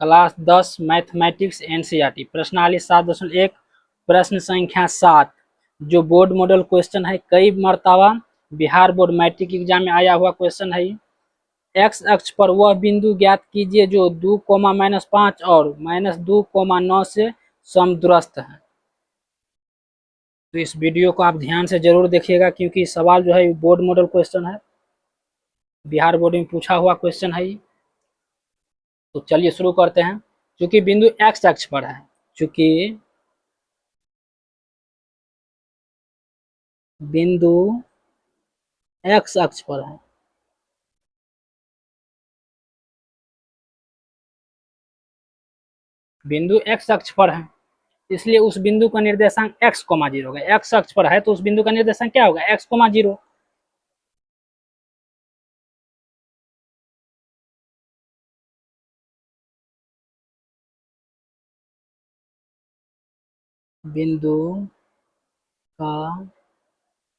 Class 10 mathematics NCERT प्रश्नावली 7.1 प्रश्न संख्या 7 जो बोर्ड मॉडल क्वेश्चन है, कई मर्तबा बिहार बोर्ड मैट्रिक एग्जाम में आया हुआ क्वेश्चन है। एक्स अक्ष पर वह बिंदु ज्ञात कीजिए जो 2, और -2, 9 से समदूरस्थ है। तो इस वीडियो को आप ध्यान से जरूर देखिएगा, क्योंकि सवाल जो है बोर्ड मॉडल क्वेश्चन है, बिहार बोर्ड में पूछा हुआ क्वेश्चन है। तो चलिए शुरू करते हैं। चूंकि बिंदु एक्स अक्ष पर है, चूंकि बिंदु एक्स अक्ष पर है, बिंदु एक्स अक्ष पर है, इसलिए उस बिंदु का निर्देशांक x, 0 होगा। एक्स अक्ष पर है तो उस बिंदु का निर्देशांक क्या होगा? x, 0। बिंदु का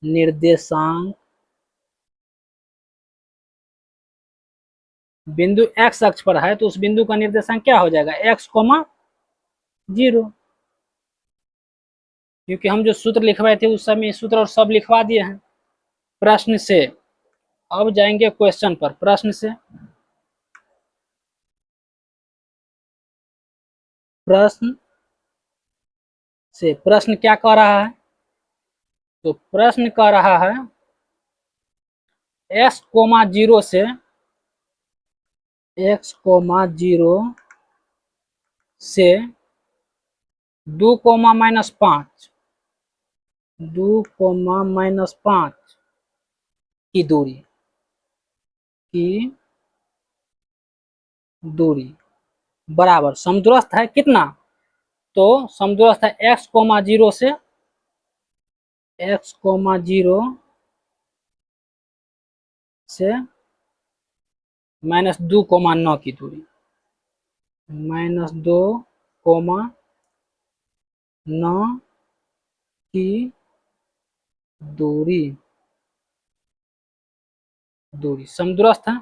निर्देशांक बिंदु x अक्ष पर है तो उस बिंदु का निर्देशांक क्या हो जाएगा? x, 0। क्योंकि हम जो सूत्र लिखवाए थे उस समय सूत्र और सब लिखवा दिए हैं प्रश्न से। अब जाएंगे क्वेश्चन पर। प्रश्न से प्रश्न क्या कह रहा है? तो प्रश्न कह रहा है x, 0 से x, 0 से 2, -5 की दूरी बराबर समदूरस्थ है कितना? तो समदूरस्थ है x, 0 से x, 0 से -2, 9 की दूरी, -2, 9 की दूरी समदूरस्थ है।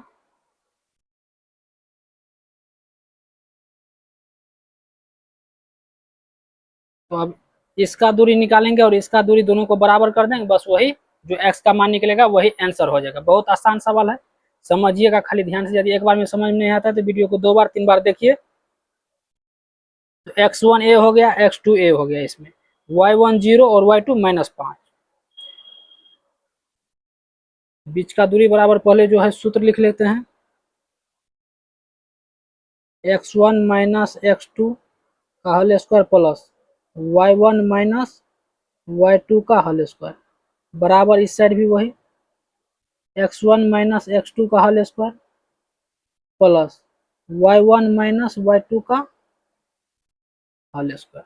तो अब इसका दूरी निकालेंगे और इसका दूरी दोनों को बराबर कर देंगे, बस वही जो x का मान निकलेगा वही आंसर हो जाएगा। बहुत आसान सवाल है, समझिएगा खाली ध्यान से। यदि एक बार में समझ नहीं आता तो वीडियो को 2 बार 3 बार देखिए। तो x1 a हो गया, x2 a हो गया, इसमें y1 0 और y2 -5। बीच का दूरी बराबर पहले जो है सूत्र लिख लेते हैं, x1 - x2 का whole square plus y1 - y2 का होल स्क्वायर बराबर इस साइड भी वही x1 - x2 का whole square plus y1 - y2 का होल स्क्वायर।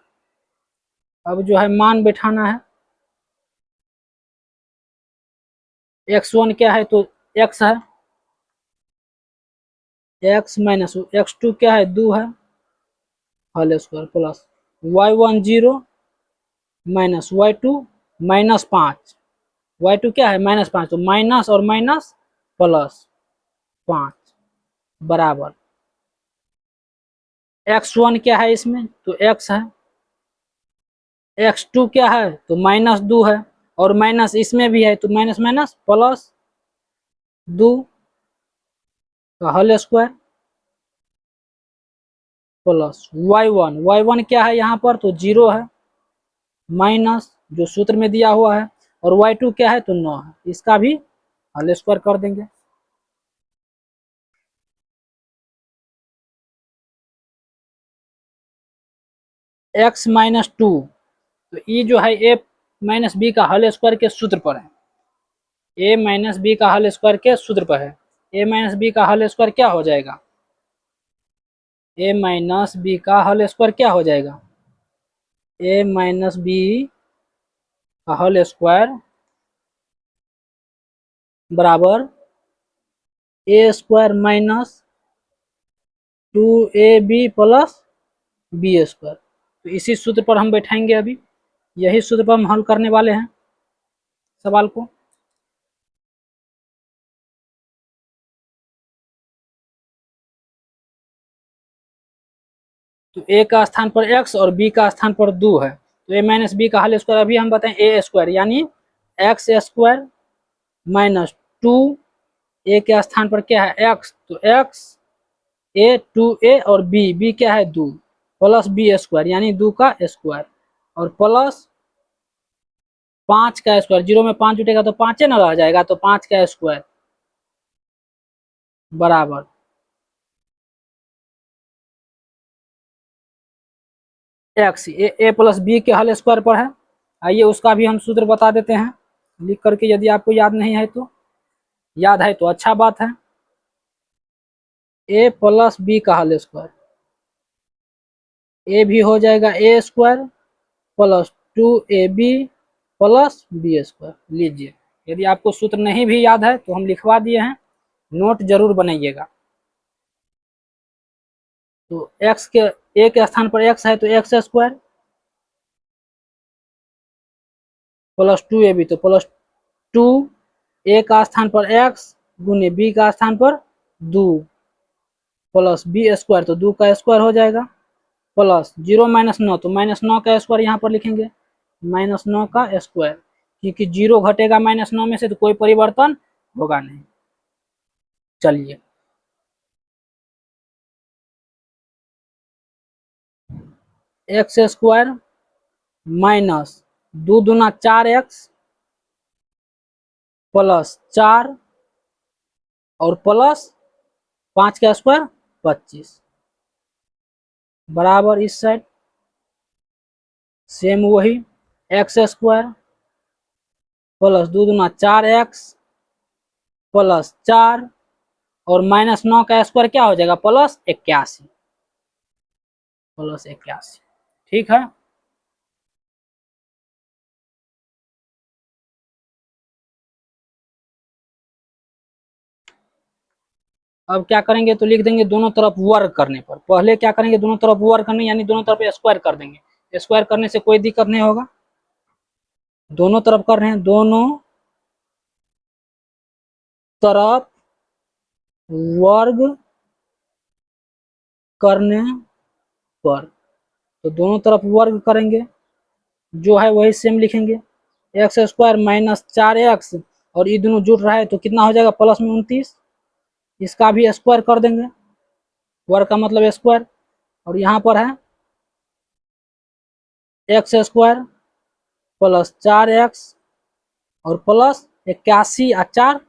अब जो है मान बैठाना है। x1 क्या है? तो x है, x माइनस x2 क्या है? 2 है, whole square plus y1 0 minus y2 -5, y2 क्या है? -5, तो माइनस और माइनस प्लस 5 बराबर x1 क्या है इसमें? तो x है, x2 क्या है? तो -2 है, और माइनस इसमें भी है, तो माइनस माइनस प्लस 2 का होल स्क्वायर प्लस y1 क्या है यहाँ पर? तो 0 है, माइनस जो सूत्र में दिया हुआ है, और y2 क्या है? तो 9 है, इसका भी होल स्क्वायर कर देंगे। x - 2, तो ये जो है a - b का होल स्क्वायर के सूत्र पर है, a - b का होल स्क्वायर के सूत्र पर है। a - b का होल स्क्वायर क्या हो जाएगा? a - b का होल स्क्वायर क्या हो जाएगा? a - b का होल स्क्वायर बराबर a square minus 2ab plus b square. तो इसी सूत्र पर हम बैठाएंगे। अभी यही सूत्र पर हम हल करने वाले हैं सवाल को। तो ए का स्थान पर एक्स और बी का स्थान पर 2 है, तो ए माइनस बी का होल स्क्वायर अभी हम बताएं ए स्क्वायर यानी एक्स स्क्वायर माइनस 2, ए के स्थान पर क्या है एक्स, तो एक्स ए 2a और बी क्या है 2 प्लस बी स्क्वायर यानी 2 का स्क्वायर और प्लस 5 का स्क्वायर, 0 में 5 जुटेगा तो 5 ना रह जाएगा, तो 5 का स्क्वायर बराबर एक्स ए प्लस बी के होल स्क्वायर पर है। आइए उसका भी हम सूत्र बता देते हैं लिख करके, यदि आपको याद नहीं है तो, याद है तो अच्छा बात है। ए प्लस बी का होल स्क्वायर, ए भी हो जाएगा A square plus 2ab plus B square. लीजिए, यदि आपको सूत्र नहीं भी याद है तो हम लिखवा दिए हैं, नोट जरूर बनाइएगा। तो x के a के स्थान पर x है तो एक्स स्क्वायर प्लस 2ab, तो प्लस 2 a का स्थान पर x गुने b का स्थान पर 2 प्लस बी स्क्वायर, तो 2 का स्क्वायर हो जाएगा प्लस 0 माइनस 9, तो माइनस 9 का स्क्वायर यहाँ पर लिखेंगे, माइनस 9 का स्क्वायर, क्योंकि 0 घटेगा माइनस 9 में से तो कोई परिवर्तन होगा नहीं। चलिए एक्स स्क्वायर माइनस 2 दूना 4x प्लस 4 और प्लस 5 का स्क्वायर 25 बराबर इस साइड सेम वही एक्स स्क्वायर प्लस 2 दूना 4x प्लस 4 और माइनस 9 का स्क्वायर क्या हो जाएगा प्लस 81, प्लस 81। ठीक है, अब क्या करेंगे तो लिख देंगे दोनों तरफ वर्ग करने पर, पहले क्या करेंगे दोनों तरफ वर्ग करने यानी दोनों तरफ स्क्वायर कर देंगे, स्क्वायर करने से कोई दिक्कत नहीं होगा, दोनों तरफ कर रहे हैं, दोनों तरफ वर्ग करने पर, तो दोनों तरफ वर्ग करेंगे जो है वही सेम लिखेंगे, एक्स स्क्वायर माइनस 4x और ये दोनों जुड़ रहा है तो कितना हो जाएगा प्लस में 29, इसका भी स्क्वायर कर देंगे, वर्ग का मतलब स्क्वायर, और यहाँ पर है एक्स स्क्वायर प्लस 4x और प्लस 81 और 4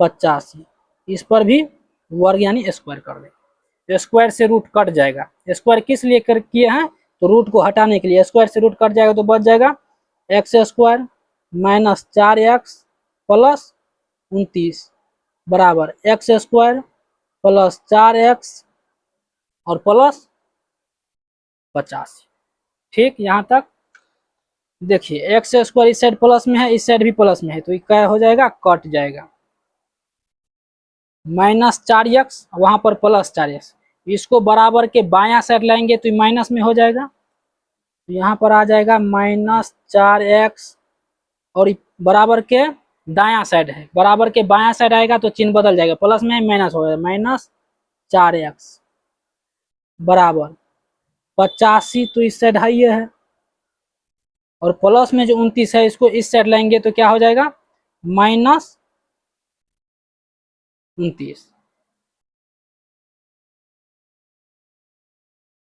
85, इस पर भी वर्ग यानी स्क्वायर कर देंगे, स्क्वायर से रूट कट जाएगा, स्क्वायर किस लिए कर किए हैं तो रूट को हटाने के लिए, स्क्वायर से रूट कट जाएगा तो बच जाएगा x square minus 4x plus 29 बराबर एक्स स्क्वायर प्लस 4x और प्लस 85। ठीक, यहाँ तक देखिए एक्स स्क्वायर इस साइड प्लस में है इस साइड भी प्लस में है तो क्या हो जाएगा कट जाएगा, माइनस 4x वहां पर प्लस 4x, इसको बराबर के बायां साइड लाएंगे तो माइनस में हो जाएगा, तो यहाँ पर आ जाएगा माइनस 4x और बराबर के दायां साइड है, बराबर के बायां साइड आएगा तो चिन्ह बदल जाएगा, प्लस में माइनस हो जाएगा माइनस 4x बराबर 85, तो इस साइड हाई है और प्लस में जो 29 है इसको इस साइड लाएंगे तो क्या हो जाएगा माइनस 29,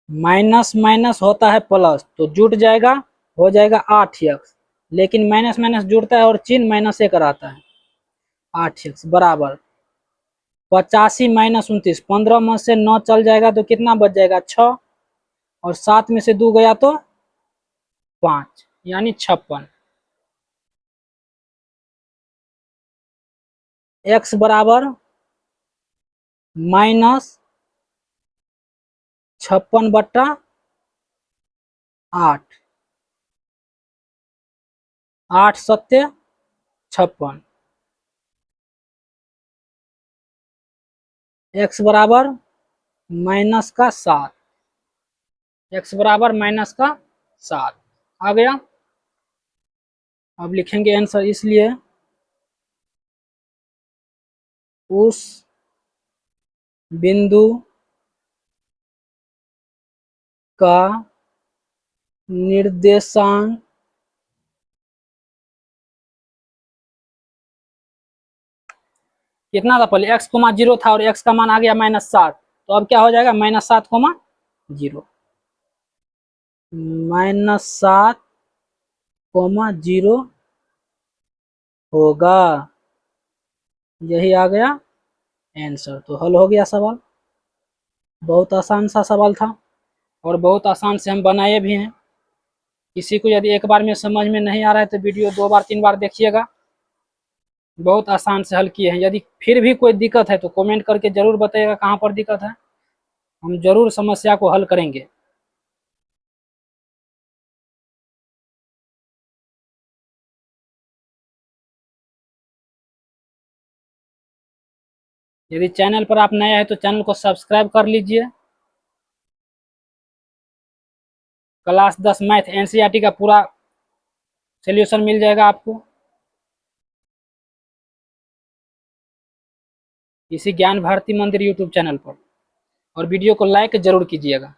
माइनस माइनस होता है प्लस तो जुट जाएगा हो जाएगा 8x, लेकिन माइनस माइनस जुड़ता है और चिन्ह माइनस एक रहता है 8x बराबर 85 माइनस 29, 15 में से 9 चल जाएगा तो कितना बच जाएगा 6 और 7 में से 2 गया तो 5 यानी 56, x बराबर माइनस 56/8, 8 सत्य 56, x बराबर माइनस का 7, x बराबर माइनस का 7 आ गया। अब लिखेंगे आंसर, इसलिए उस बिंदु का निर्देशांक कितना था? पहले x, 0 था और x का मान आ गया -7, तो अब क्या हो जाएगा? -7, 0, -7, 0 होगा। यही आ गया आंसर। तो हल हो गया सवाल। बहुत आसान सा सवाल था और बहुत आसान से हम बनाए भी हैं। किसी को यदि एक बार में समझ में नहीं आ रहा है तो वीडियो 2 बार 3 बार देखिएगा। बहुत आसान से हल किए हैं। यदि फिर भी कोई दिक्कत है तो कमेंट करके जरूर बताइएगा कहाँ पर दिक्कत है, हम जरूर समस्या को हल करेंगे। यदि चैनल पर आप नए हैं तो चैनल को सब्सक्राइब कर लीजिए। क्लास 10 मैथ एनसीईआरटी का पूरा सोल्यूशन मिल जाएगा आपको इसी ज्ञान भारती मंदिर यूट्यूब चैनल पर। और वीडियो को लाइक जरूर कीजिएगा।